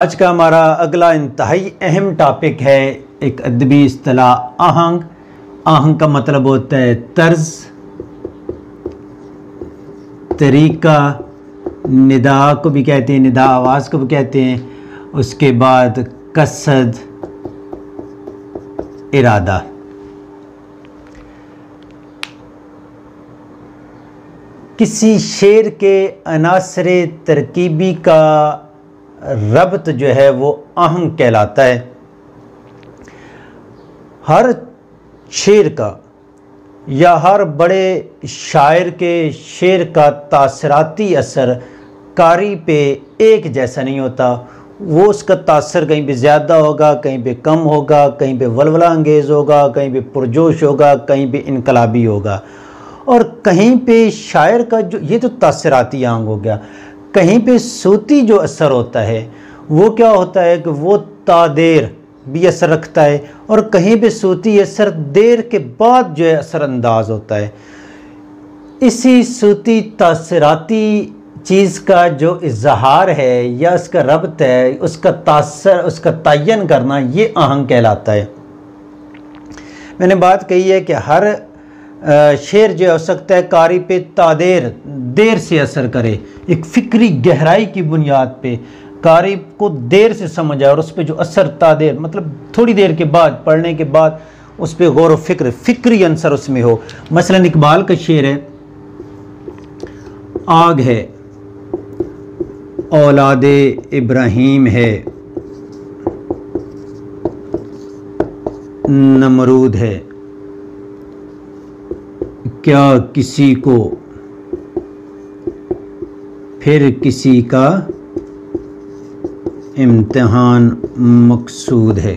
आज का हमारा अगला इंतहाई अहम टॉपिक है एक अदबी इस्तिलाह आहंग। आहंग का मतलब होता है तर्ज, तरीका, निदा को भी कहते हैं, निदा आवाज़ को भी कहते हैं। उसके बाद कसद, इरादा। किसी शेर के अनासरे तरकीबी का रब्त जो है वो आहंग कहलाता है। हर शेर का या हर बड़े शायर के शेर का तासराती असर कारी पे एक जैसा नहीं होता। वो उसका तासर कहीं पे ज़्यादा होगा, कहीं पे कम होगा, कहीं पे वलवला अंगेज़ होगा, कहीं पे पुरजोश होगा, कहीं पे इनकलाबी होगा। और कहीं पे शायर का जो ये तो तासराती आहंग हो गया, कहीं पे सूती जो असर होता है वो क्या होता है कि वो तादेर भी असर रखता है और कहीं पे सूती असर देर के बाद जो है असरअंदाज होता है। इसी सूती तासराती चीज़ का जो इजहार है या उसका रब्त है, उसका तासर, उसका तयन करना, ये आहंग कहलाता है। मैंने बात कही है कि हर शेर जो हो सकता है कारी पे तादेर देर से असर करे, एक फ़िक्री गहराई की बुनियाद पे कारी को देर से समझ आए और उस पर जो असर तादेर मतलब थोड़ी देर के बाद पढ़ने के बाद उस पर गौर व फिक्र, फ़िक्री अंसर उसमें हो। मसलन इकबाल का शेर है, आग है औलादे इब्राहीम है, नमरूद है, क्या किसी को फिर किसी का इम्तिहान मकसूद है।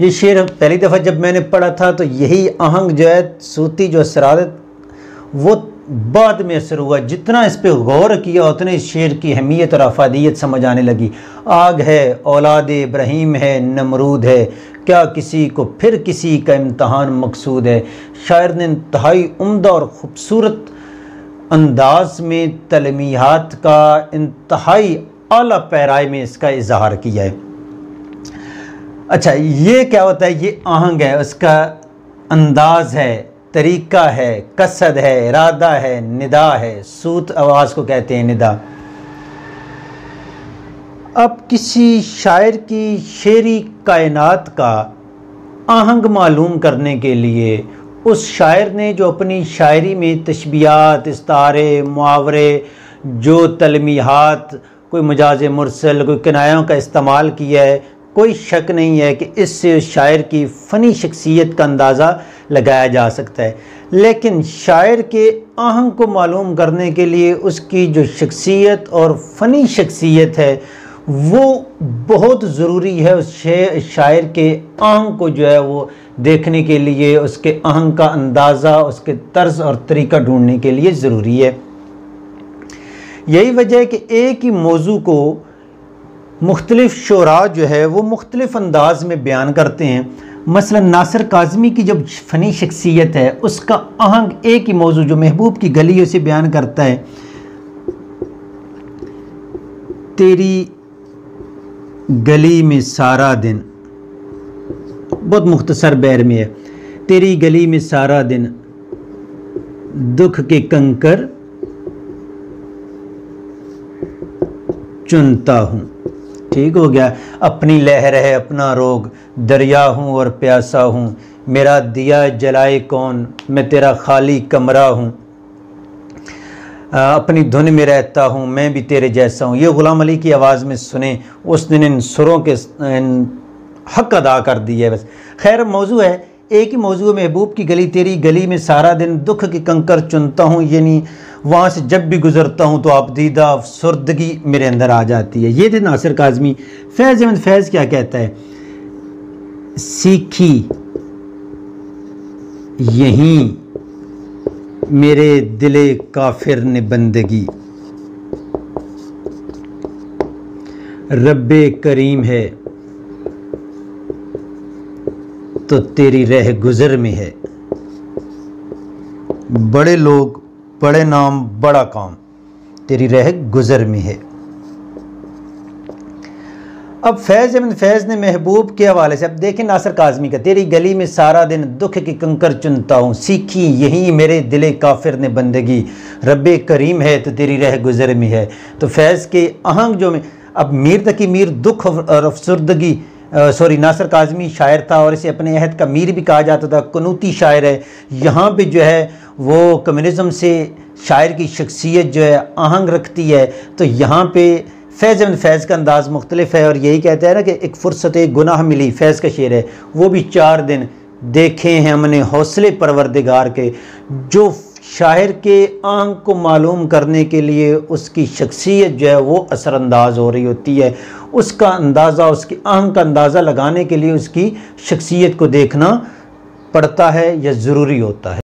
ये शेर पहली दफ़ा जब मैंने पढ़ा था तो यही आहंग जो है सूती जो असरारत वो बाद में असर हुआ। जितना इस पे गौर किया उतने इस शेर की अहमियत और अफादियत समझ आने लगी। आग है औलाद इब्राहीम है, नमरूद है, क्या किसी को फिर किसी का इम्तहान मकसूद है। शायर ने इंतहाई उम्दा और ख़ूबसूरत अंदाज में तलमीहात का इंतहाई आला पैराए में इसका इजहार किया है। अच्छा, ये क्या होता है? ये आहंग है, उसका अंदाज है, तरीका है, कसद है, इरादा है, निदा है। सूत आवाज़ को कहते हैं निदा। अब किसी शायर की शेरी कायनात का आहंग मालूम करने के लिए उस शायर ने जो अपनी शायरी में तशबीहात, इस्तारे, मुहावरे, जो तलमीहात, कोई मजाज मुरसल, कोई किनायों का इस्तेमाल किया है, कोई शक नहीं है कि इससे उस शायर की फ़नी शख्सियत का अंदाज़ा लगाया जा सकता है। लेकिन शायर के आहंग को मालूम करने के लिए उसकी जो शख्सियत और फ़नी शख्सियत है वो बहुत ज़रूरी है। उस शायर के आहंग को जो है वो देखने के लिए, उसके आहंग का अंदाज़ा, उसके तर्ज और तरीका ढूंढने के लिए ज़रूरी है। यही वजह है कि एक ही मौजू को मुख्तलिफ़ शुरा जो है वो मुख्तलिफ़ अंदाज में बयान करते हैं। मसलन नासिर काज़मी की जब फ़नी शख्सियत है उसका आहंग एक ही मौजू जो महबूब की गली से बयान करता है, तेरी गली में सारा दिन, बहुत मुख्तसर बैर में है, तेरी गली में सारा दिन दुख के कंकर चुनता हूँ। ठीक हो गया। अपनी लहर है अपना रोग, दरिया हूँ और प्यासा हूँ, मेरा दिया जलाए कौन, मैं तेरा खाली कमरा हूँ, अपनी धुन में रहता हूँ, मैं भी तेरे जैसा हूँ। ये ग़ुलाम अली की आवाज़ में सुने, उस दिन इन सुरों के हक़ अदा कर दिए है। बस खैर मौजू है, एक ही मौजू महबूब की गली, तेरी गली में सारा दिन दुख के कंकर चुनता हूँ, यानी वहाँ से जब भी गुज़रता हूँ तो आप दीदा अफसरदगी मेरे अंदर आ जाती है। ये थे नासिर काज़मी। फैज़ अहमद फैज़ क्या कहता है? सीखी यहीं मेरे दिले काफिर ने बंदगी, रब्बे करीम है तो तेरी रह गुज़र में है। बड़े लोग, बड़े नाम, बड़ा काम, तेरी रह गुज़र में है। अब फैज़ अहमद फैज़ ने महबूब के हवाले से, अब देखें नासिर काज़मी का, तेरी गली में सारा दिन दुख की कंकर चुनता हूँ, सीखी यही मेरे दिले काफिर ने बंदगी, रब्बे करीम है तो तेरी रह गुज़र में है। तो फैज़ के आहंग जो में, अब मीर तकी मीर दुख और अफसरदगी, नासिर काज़मी शायर था और इसे अपने अहद का मीर भी कहा जाता था, कनूती शायर है। यहाँ पे जो है वो कम्युनिज़म से शायर की शख्सियत जो है आहंग रखती है। तो यहाँ पे फैज़ अहमद फैज़ का अंदाज़ मुख्तलिफ है और यही कहते हैं ना कि एक फ़ुर्सत गुनाह मिली, फैज़ का शेर है, वो भी 4 दिन देखे हैं हमने हौसले परवरदिगार के। जो शायर के आंख को मालूम करने के लिए उसकी शख्सियत जो है वो असरअंदाज हो रही होती है, उसका अंदाज़ा, उसकी आंख का अंदाज़ा लगाने के लिए उसकी शख्सियत को देखना पड़ता है या ज़रूरी होता है।